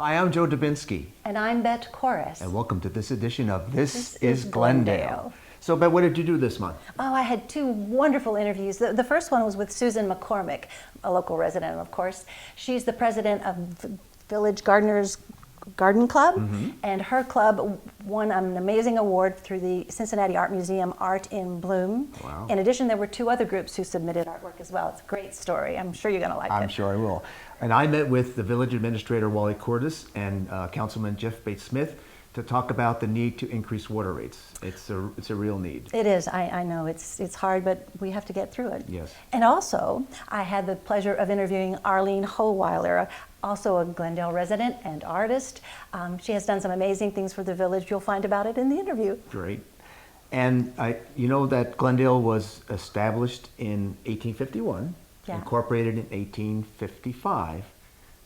Hi, I'm Joe Dubinsky. And I'm Bet Chorus. And welcome to this edition of This is Glendale. So, Bet, what did you do this month? Oh, I had two wonderful interviews. The first one was with Susan McCormack, a local resident, of course. She's the president of Village Gardeners Garden Club, and her club won an amazing award through the Cincinnati Art Museum, Art in Bloom. Wow. In addition, there were two other groups who submitted artwork as well. It's a great story. I'm sure you're going to like it. I'm sure I will. And I met with the village administrator, Wally Cordes, and Councilman Jeff Bates-Smith to talk about the need to increase water rates. It's a real need. It is. I know it's hard, but we have to get through it. Yes. And also, I had the pleasure of interviewing Arlene Howeiler, also a Glendale resident and artist. She has done some amazing things for the village. You'll find about it in the interview. Great. And you know that Glendale was established in 1851, incorporated in 1855.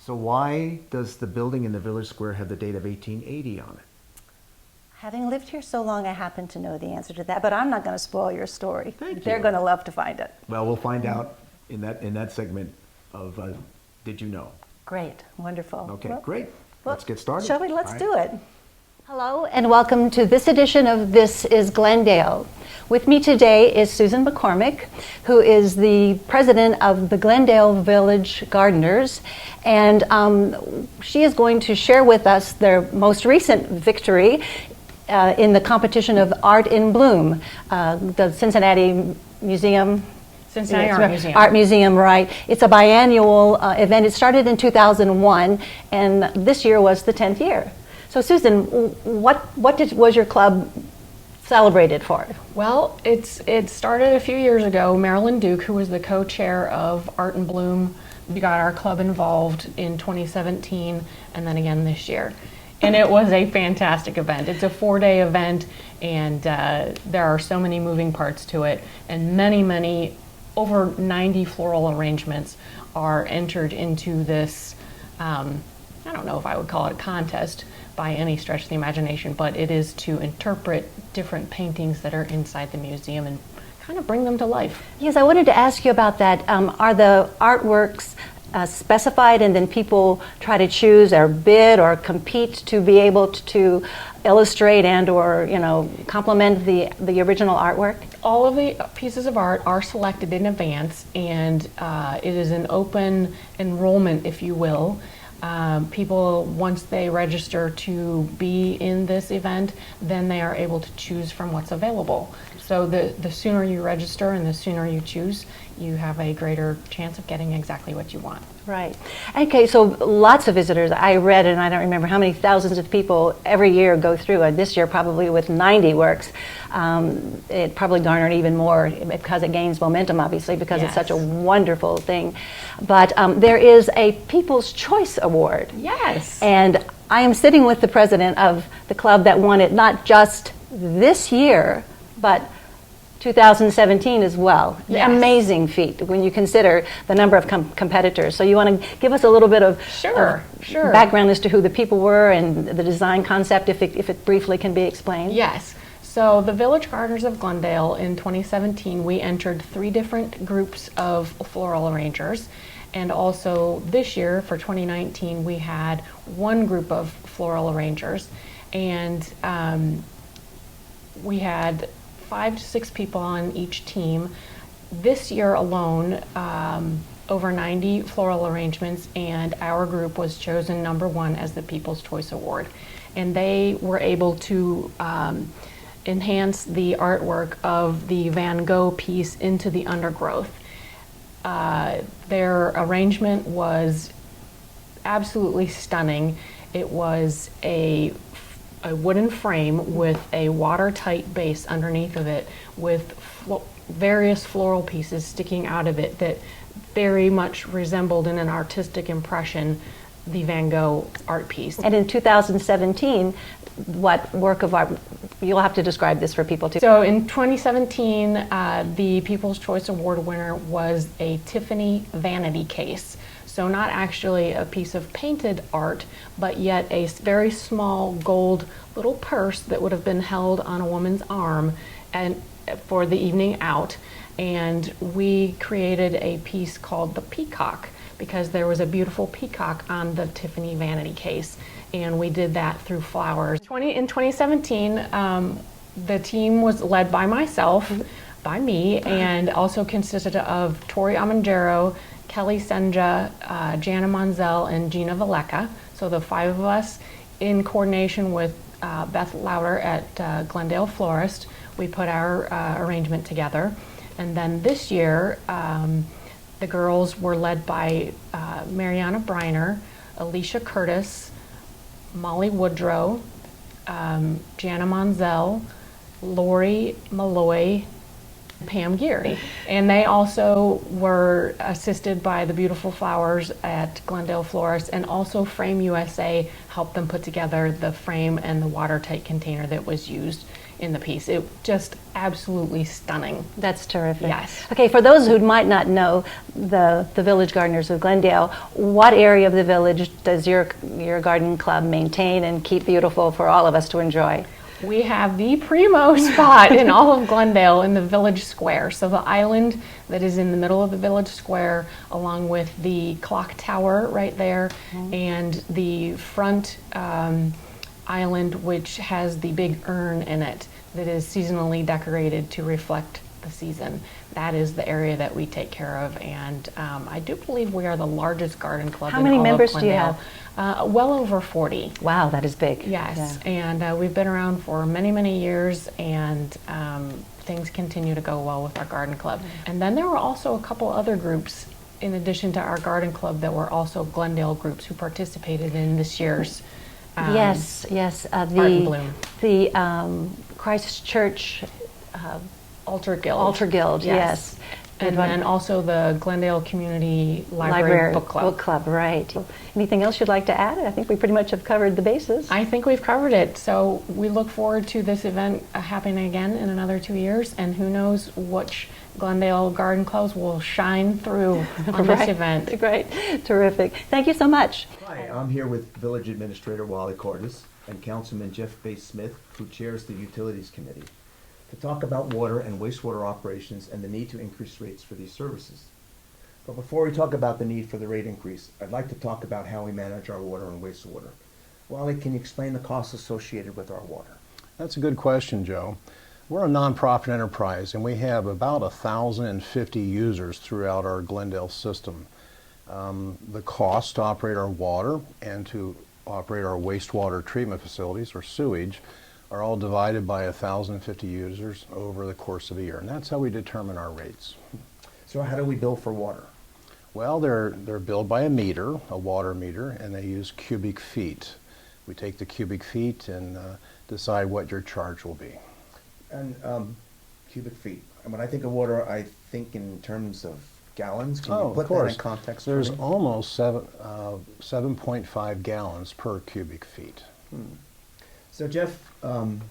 So why does the building in the village square have the date of 1880 on it? Having lived here so long, I happen to know the answer to that, but I'm not going to spoil your story. Thank you. They're going to love to find it. Well, we'll find out in that segment of Did You Know? Great, wonderful. Okay, well, great. Let's get started. Shall we? Let's All right. do it. Hello, and welcome to this edition of This is Glendale. With me today is Susan McCormack, who is the president of the Glendale Village Gardeners, and she is going to share with us their most recent victory in the competition of Art in Bloom, the Cincinnati Museum. Cincinnati Art Museum, right. It's a biannual event. It started in 2001, and this year was the 10th year. So Susan, what was your club celebrated for? Well, it started a few years ago. Marilyn Duke, who was the co-chair of Art in Bloom, got our club involved in 2017 and then again this year. And it was a fantastic event. It's a 4-day event, and there are so many moving parts to it, and many, over 90 floral arrangements are entered into this, I don't know if I would call it a contest by any stretch of the imagination, but it is to interpret different paintings that are inside the museum and kind of bring them to life. Yes, I wanted to ask you about that. Are the artworks specified, and then people try to choose or bid or compete to be able to illustrate and or complement the original artwork? All of the pieces of art are selected in advance, and it is an open enrollment, if you will. People, once they register to be in this event, then they are able to choose from what's available. So the sooner you register and the sooner you choose, you have a greater chance of getting exactly what you want. Right. Okay, so lots of visitors. I read, and I don't remember how many thousands of people every year go through, and this year probably with 90 works. It probably garnered even more because it gains momentum, obviously, because it's such a wonderful thing. But there is a People's Choice Award. Yes. And I am sitting with the president of the club that won it not just this year, but 2017 as well. Yes. Amazing feat when you consider the number of competitors. So you want to give us a little bit of Sure. background as to who the people were and the design concept, if it briefly can be explained? Yes. So the Village Gardeners of Glendale in 2017, we entered 3 different groups of floral arrangers. And also this year, for 2019, we had 1 group of floral arrangers. And we had 5 to 6 people on each team. This year alone, over 90 floral arrangements, and our group was chosen number 1 as the People's Choice Award. And they were able to enhance the artwork of the Van Gogh piece into the undergrowth. Their arrangement was absolutely stunning. It was a wooden frame with a watertight base underneath of it with various floral pieces sticking out of it that very much resembled in an artistic impression the Van Gogh art piece. And in 2017, what work of art, you'll have to describe this for people too. So in 2017, the People's Choice Award winner was a Tiffany vanity case. So not actually a piece of painted art, but yet a very small gold little purse that would have been held on a woman's arm and for the evening out. And we created a piece called the Peacock. because there was a beautiful peacock on the Tiffany vanity case, and we did that through flowers. In 2017, the team was led by myself, by me, and also consisted of Tori Amangero, Kelly Senja, Jana Monzel, and Gina Valeka. So the 5 of us, in coordination with Beth Lauder at Glendale Florist, we put our arrangement together. And then this year, the girls were led by Mariana Briner, Alicia Curtis, Molly Woodrow, Jana Monzel, Lori Malloy, Pam Geary. And they also were assisted by the beautiful flowers at Glendale Florist, and also Frame USA helped them put together the frame and the watertight container that was used in the piece. It just absolutely stunning. That's terrific. Yes. Okay, for those who might not know the Village Gardeners of Glendale, what area of the village does your garden club maintain and keep beautiful for all of us to enjoy? We have the primo spot in all of Glendale in the village square. So the island that is in the middle of the village square, along with the clock tower right there, and the front island, which has the big urn in it that is seasonally decorated to reflect the season. That is the area that we take care of, and I do believe we are the largest garden club in all of Glendale. How many members do you have? Well over 40. Wow, that is big. Yes, Yeah. and we've been around for many, many years, and things continue to go well with our garden club. And then there were also a couple other groups in addition to our garden club that were also Glendale groups who participated in this year's Yes. Art and Bloom. The Christchurch Altar Guild. Altar Guild, yes. And then also the Glendale Community Library Book Club. Book Club, right. Anything else you'd like to add? I think we pretty much have covered the bases. I think we've covered it. So we look forward to this event happening again in another 2 years, and who knows which Glendale Garden Clubs will shine through on this event. Great, terrific. Thank you so much. Hi, I'm here with Village Administrator Wally Cordes and Councilman Jeff Bay Smith, who chairs the Utilities Committee, to talk about water and wastewater operations and the need to increase rates for these services. But before we talk about the need for the rate increase, I'd like to talk about how we manage our water and wastewater. Wally, can you explain the costs associated with our water? That's a good question, Joe. We're a nonprofit enterprise, and we have about 1,050 users throughout our Glendale system. The cost to operate our water and to operate our wastewater treatment facilities, or sewage, are all divided by 1,050 users over the course of a year, and that's how we determine our rates. So how do we bill for water? Well, they're billed by a meter, a water meter, and they use cubic feet. We take the cubic feet and decide what your charge will be. And cubic feet. And when I think of water, I think in terms of gallons. Can you put that in context? There's for me? almost 7.5 gallons per cubic feet. So Jeff,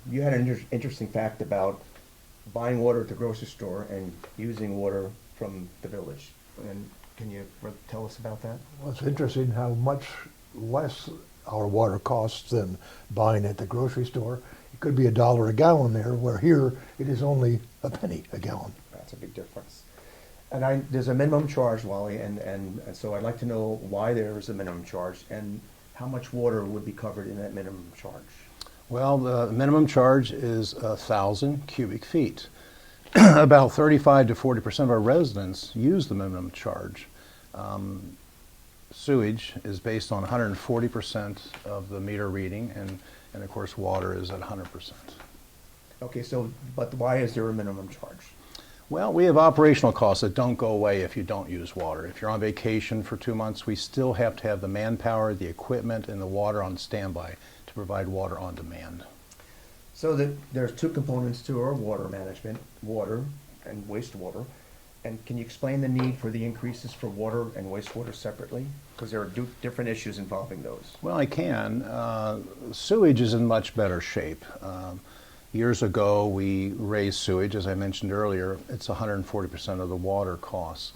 you had an interesting fact about buying water at the grocery store and using water from the village. And can you tell us about that? Well, it's interesting how much less our water costs than buying at the grocery store. It could be $1 a gallon there, where here it is only a penny a gallon. That's a big difference. And there's a minimum charge, Wally, and so I'd like to know why there is a minimum charge and how much water would be covered in that minimum charge. Well, the minimum charge is 1,000 cubic feet. About 35 to 40% of our residents use the minimum charge. Sewage is based on 140% of the meter reading, and of course water is at 100%. Okay, so, but why is there a minimum charge? Well, we have operational costs that don't go away if you don't use water. If you're on vacation for 2 months, we still have to have the manpower, the equipment, and the water on standby to provide water on demand. So there's two components to our water management, water and wastewater. And can you explain the need for the increases for water and wastewater separately? Because there are different issues involving those. Well, I can. Sewage is in much better shape. Years ago, we raised sewage, as I mentioned earlier. It's 140% of the water costs.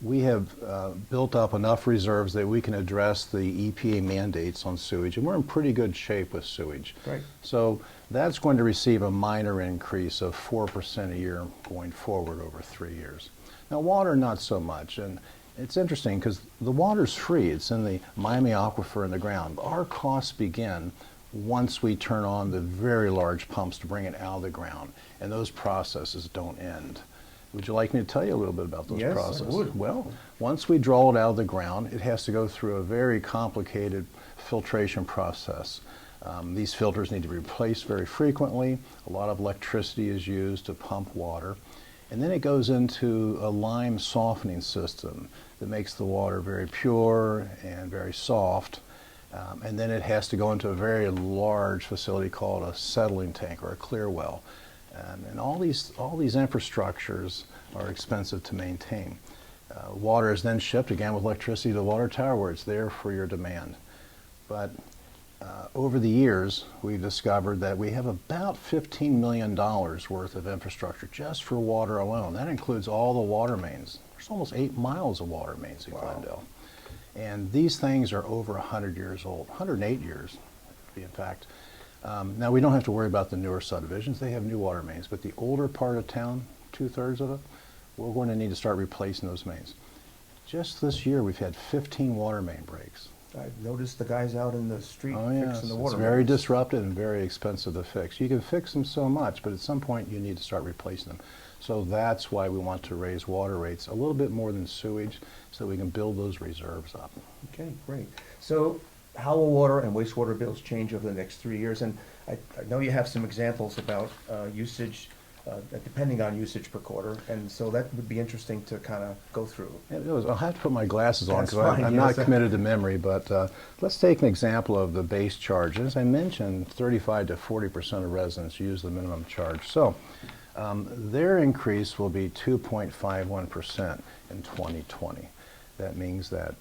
We have built up enough reserves that we can address the EPA mandates on sewage, and we're in pretty good shape with sewage. Right. So that's going to receive a minor increase of 4% a year going forward over 3 years. Now, water, not so much, and It's interesting because the water's free. It's in the Miami aquifer in the ground. Our costs begin once we turn on the very large pumps to bring it out of the ground, and those processes don't end. Would you like me to tell you a little bit about those Yes, I processes? would. Well, once we draw it out of the ground, it has to go through a very complicated filtration process. These filters need to be replaced very frequently. A lot of electricity is used to pump water. And then it goes into a lime softening system that makes the water very pure and very soft. And then it has to go into a very large facility called a settling tank or a clear well. And all these infrastructures are expensive to maintain. Water is then shipped again with electricity to the water tower where it's there for your demand. But over the years, we've discovered that we have about $15 million worth of infrastructure just for water alone. That includes all the water mains. There's almost 8 miles of water mains in Glendale. And these things are over 100 years old, 108 years, to be in fact. Now, we don't have to worry about the newer subdivisions. They have new water mains. But the older part of town, 2/3 of it, we're going to need to start replacing those mains. Just this year, we've had 15 water main breaks. I've noticed the guys out in the street Oh, yes. fixing the water. It's very mains. disruptive and very expensive to fix. You can fix them so much, but at some point you need to start replacing them. So that's why we want to raise water rates a little bit more than sewage so we can build those reserves up. Okay, great. So how will water and wastewater bills change over the next 3 years? And I know you have some examples about usage, depending on usage per quarter, and so that would be interesting to kind of go through. I'll have to put my glasses on That's because fine, I'm not yes. committed to memory, but let's take an example of the base charge. As I mentioned, 35 to 40% of residents use the minimum charge. So their increase will be 2.51% in 2020. That means that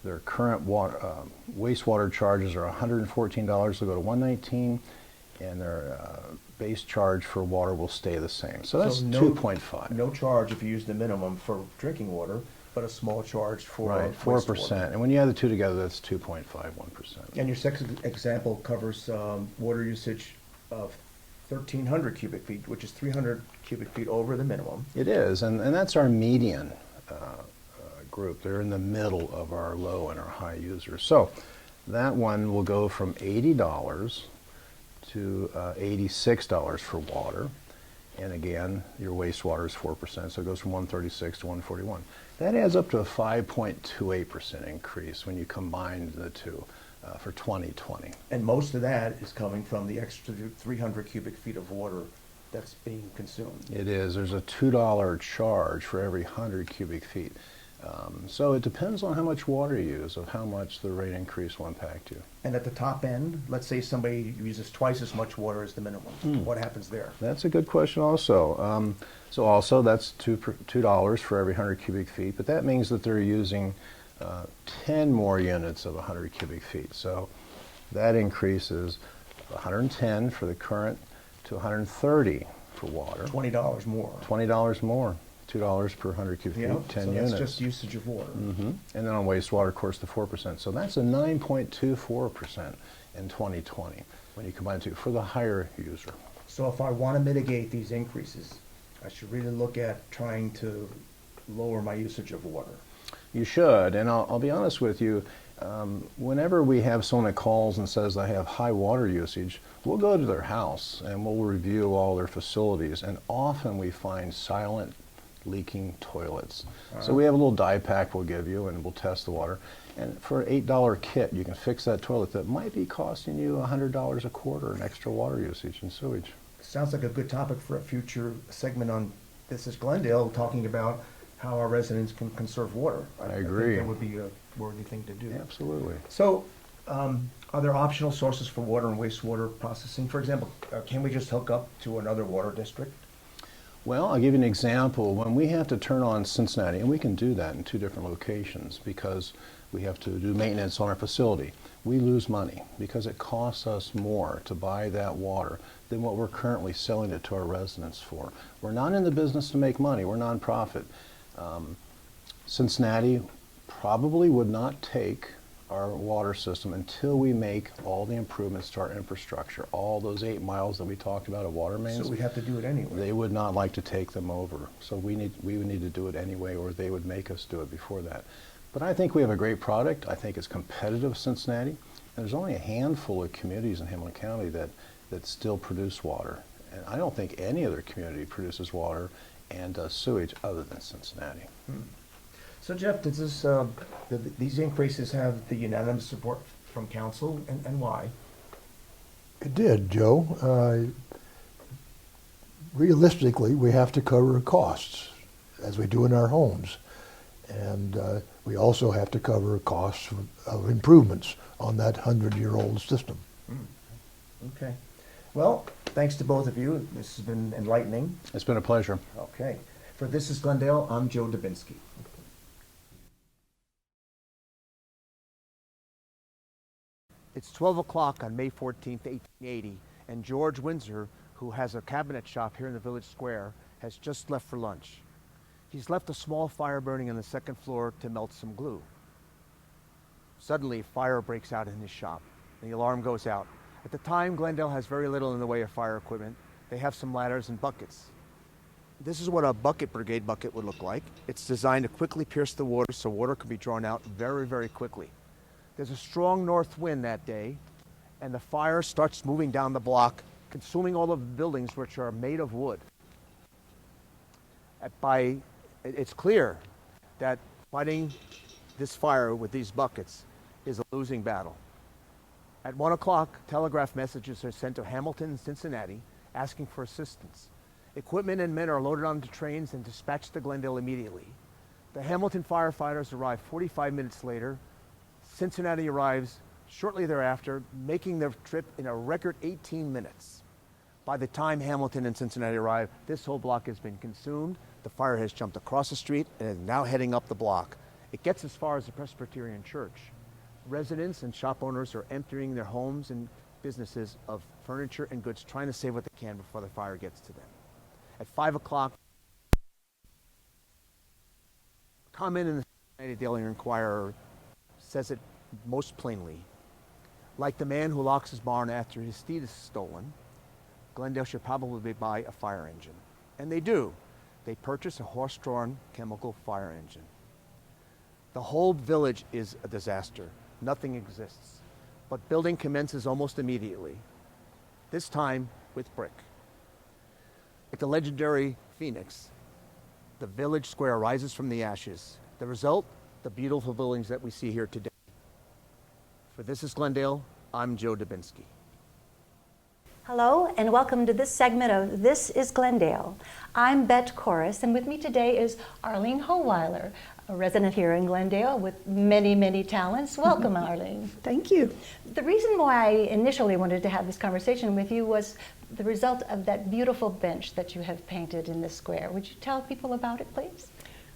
their current wastewater charges are $114, they'll go to $119, and their base charge for water will stay the same. So that's 2.5. No charge if you use the minimum for drinking water, but a small charge for Right, 4%. And when you add the two together, that's 2.51%. And your second example covers water usage of 1,300 cubic feet, which is 300 cubic feet over the minimum. It is, and that's our median group. They're in the middle of our low and our high users. So that one will go from $80 to $86 for water. And again, your wastewater is 4%, so it goes from 136 to 141. That adds up to a 5.28% increase when you combine the two for 2020. And most of that is coming from the extra 300 cubic feet of water that's being consumed. It is. There's a $2 charge for every 100 cubic feet. So it depends on how much water you use, of how much the rate increase will impact you. And at the top end, let's say somebody uses twice as much water as the minimum. What happens there? That's a good question also. So also that's $2 for every 100 cubic feet, but that means that they're using 10 more units of 100 cubic feet. So that increases 110 for the current to 130 for water. $20 more. $20 more. $2 per 100 cubic feet, Yeah, 10 so units. that's just usage of water. And then on wastewater, of course, the 4%. So that's a 9.24% in 2020 when you combine the two for the higher user. So if I want to mitigate these increases, I should really look at trying to lower my usage of water. You should, and I'll be honest with you, whenever we have someone that calls and says they have high water usage, we'll go to their house and we'll review all their facilities, and often we find silent leaking toilets. So we have a little dye pack we'll give you and we'll test the water. And for an $8 kit, you can fix that toilet that might be costing you $100 a quarter in extra water usage and sewage. Sounds like a good topic for a future segment on This is Glendale, talking about how our residents can conserve water. I agree. think that would be a worthy thing to do. Absolutely. So, are there optional sources for water and wastewater processing? For example, can we just hook up to another water district? Well, I'll give you an example. When we have to turn on Cincinnati, and we can do that in 2 different locations because we have to do maintenance on our facility, we lose money because it costs us more to buy that water than what we're currently selling it to our residents for. We're not in the business to make money. We're nonprofit. Cincinnati probably would not take our water system until we make all the improvements to our infrastructure. All those 8 miles that we talked about of water mains. So we'd have to do it anyway. They would not like to take them over. So we would need to do it anyway, or they would make us do it before that. But I think we have a great product. I think it's competitive with Cincinnati. And there's only a handful of communities in Hamilton County that still produce water. And I don't think any other community produces water and does sewage other than Cincinnati. So Jeff, does this, these increases have the unanimous support from council, and why? It did, Joe. Realistically, we have to cover costs, as we do in our homes. And we also have to cover costs of improvements on that 100-year-old system. Okay. Well, thanks to both of you. This has been enlightening. It's been a pleasure. Okay. For This is Glendale, I'm Joe Dubinsky. It's 12 o'clock on May 14th, 1880, and George Windsor, who has a cabinet shop here in the village square, has just left for lunch. He's left a small fire burning on the second floor to melt some glue. Suddenly, fire breaks out in his shop, and the alarm goes out. At the time, Glendale has very little in the way of fire equipment. They have some ladders and buckets. This is what a bucket brigade bucket would look like. It's designed to quickly pierce the water so water can be drawn out very, very quickly. There's a strong north wind that day, and the fire starts moving down the block, consuming all of the buildings which are made of wood. It's clear that fighting this fire with these buckets is a losing battle. At 1 o'clock, telegraph messages are sent to Hamilton and Cincinnati asking for assistance. Equipment and men are loaded onto trains and dispatched to Glendale immediately. The Hamilton firefighters arrive 45 minutes later. Cincinnati arrives shortly thereafter, making their trip in a record 18 minutes. By the time Hamilton and Cincinnati arrive, this whole block has been consumed. The fire has jumped across the street and is now heading up the block. It gets as far as the Presbyterian Church. Residents and shop owners are emptying their homes and businesses of furniture and goods, trying to save what they can before the fire gets to them. At 5 o'clock, a comment in the Cincinnati Daily Inquirer says it most plainly. Like the man who locks his barn after his steed is stolen, Glendale should probably buy a fire engine. And they do. They purchase a horse-drawn chemical fire engine. The whole village is a disaster. Nothing exists. But building commences almost immediately, this time with brick. Like the legendary Phoenix, the village square rises from the ashes. The result, the beautiful buildings that we see here today. For This is Glendale, I'm Joe Dubinsky. Hello, and welcome to this segment of This is Glendale. I'm Bet Chorus, and with me today is Arlene Howeiler, a resident here in Glendale with many, many talents. Welcome, Arlene. Thank you. The reason why I initially wanted to have this conversation with you was the result of that beautiful bench that you have painted in the square. Would you tell people about it, please?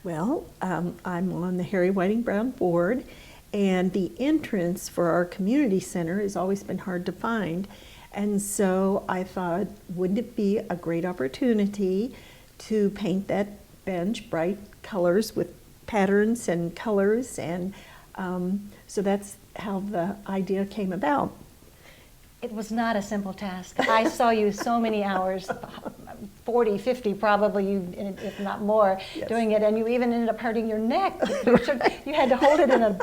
Well, I'm on the Harry Whiting Brown board, and the entrance for our community center has always been hard to find. And so I thought, wouldn't it be a great opportunity to paint that bench bright colors with patterns and colors, and so that's how the idea came about. It was not a simple task. I saw you so many hours, 40, 50 probably, if not more, Yes. doing it, and you even ended up hurting your neck. You had to hold it in a,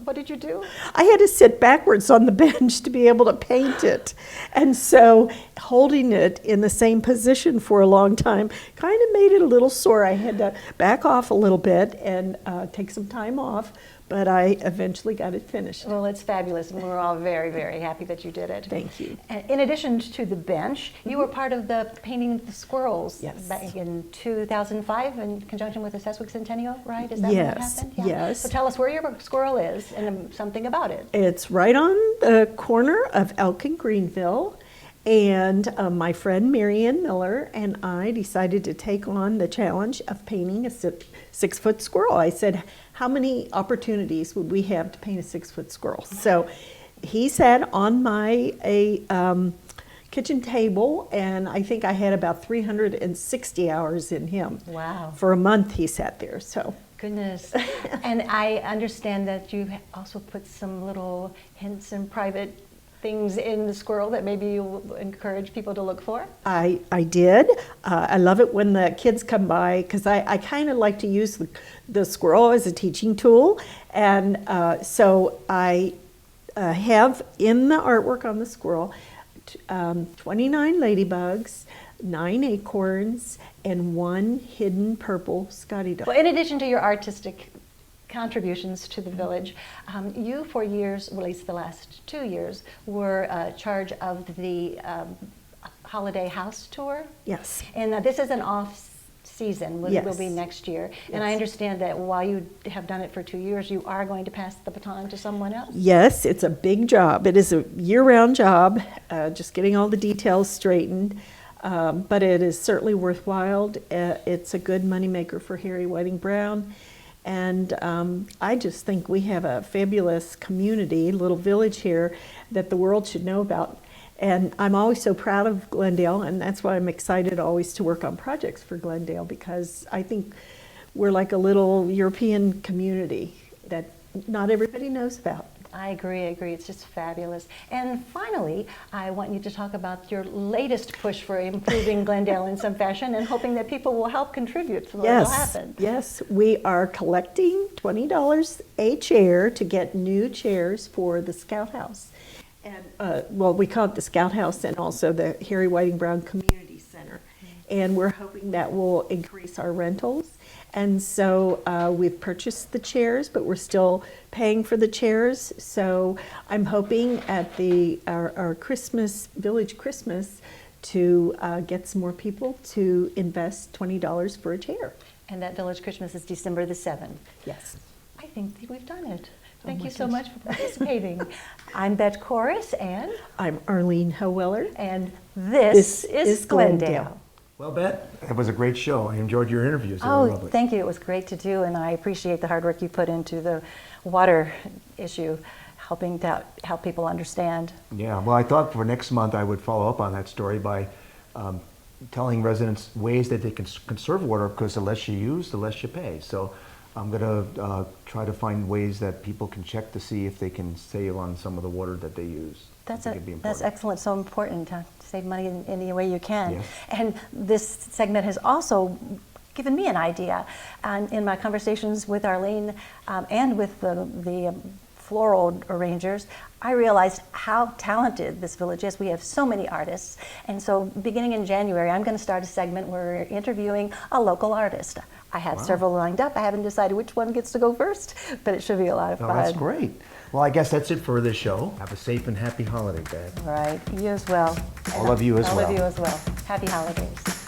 what did you do? I had to sit backwards on the bench to be able to paint it. And so holding it in the same position for a long time kind of made it a little sore. I had to back off a little bit and take some time off, but I eventually got it finished. Well, it's fabulous, and we're all very, very happy that you did it. Thank you. And in addition to the bench, you were part of the painting of the squirrels Yes. back in 2005 in conjunction with the Seswick Centennial, right? Is that Yes, when it happened? yes. So tell us where your squirrel is and something about it. It's right on the corner of Elk and Greenville. And my friend Marianne Miller and I decided to take on the challenge of painting a 6-foot squirrel. I said, how many opportunities would we have to paint a 6-foot squirrel? So he sat on my kitchen table, and I think I had about 360 hours in him. Wow. For a month he sat there. So Goodness. And I understand that you also put some little hints and private things in the squirrel that maybe you will encourage people to look for? I did. I love it when the kids come by because I kind of like to use the squirrel as a teaching tool. And so I have in the artwork on the squirrel 29 ladybugs, 9 acorns, and 1 hidden purple Scotty dog. Well, in addition to your artistic contributions to the village, you for years, well, at least the last 2 years, were charge of the holiday house tour. Yes. And this is an off season, will Yes. be next year. And I Yes. understand that while you have done it for 2 years, you are going to pass the baton to someone else. Yes, it's a big job. It is a year-round job, just getting all the details straightened. But it is certainly worthwhile. It's a good moneymaker for Harry Whiting Brown. And I just think we have a fabulous community, little village here that the world should know about. And I'm always so proud of Glendale, and that's why I'm excited always to work on projects for Glendale, because I think we're like a little European community that not everybody knows about. I agree. It's just fabulous. And finally, I want you to talk about your latest push for improving Glendale in some fashion and hoping that people will help contribute so that it'll happen. Yes, we are collecting $20 a chair to get new chairs for the Scout House. And, well, we call it the Scout House and also the Harry Whiting Brown Community Center. And we're hoping that will increase our rentals. And so we've purchased the chairs, but we're still paying for the chairs. So I'm hoping at our Christmas, Village Christmas, to get some more people to invest $20 for a chair. And that Village Christmas is December the 7th. Yes. I think that we've done it. Thank my you so goodness. much for participating. I'm Bet Chorus, and I'm Arlene Howeller. this is Glendale. Well, Bet, it was a great show. I enjoyed your interviews. They were Oh, lovely. thank you. It was great to do, and I appreciate the hard work you put into the water issue, helping to help people understand. Yeah, well, I thought for next month I would follow up on that story by telling residents ways that they can conserve water, because the less you use, the less you pay. So I'm going to try to find ways that people can check to see if they can save on some of the water that they use. I think it'd be That's important. excellent. So important to save money in any way you can. Yes. And this segment has also given me an idea. In my conversations with Arlene and with the floral arrangers, I realized how talented this village is. We have so many artists. And so beginning in January, I'm going to start a segment where we're interviewing a local artist. I have several lined up. I haven't decided which one gets to go first, but it should be a lot of Oh, fun. that's great. Well, I guess that's it for this show. Have a safe and happy holiday, Bet. Right. You as well. All of you as All well. of you as well. Happy holidays.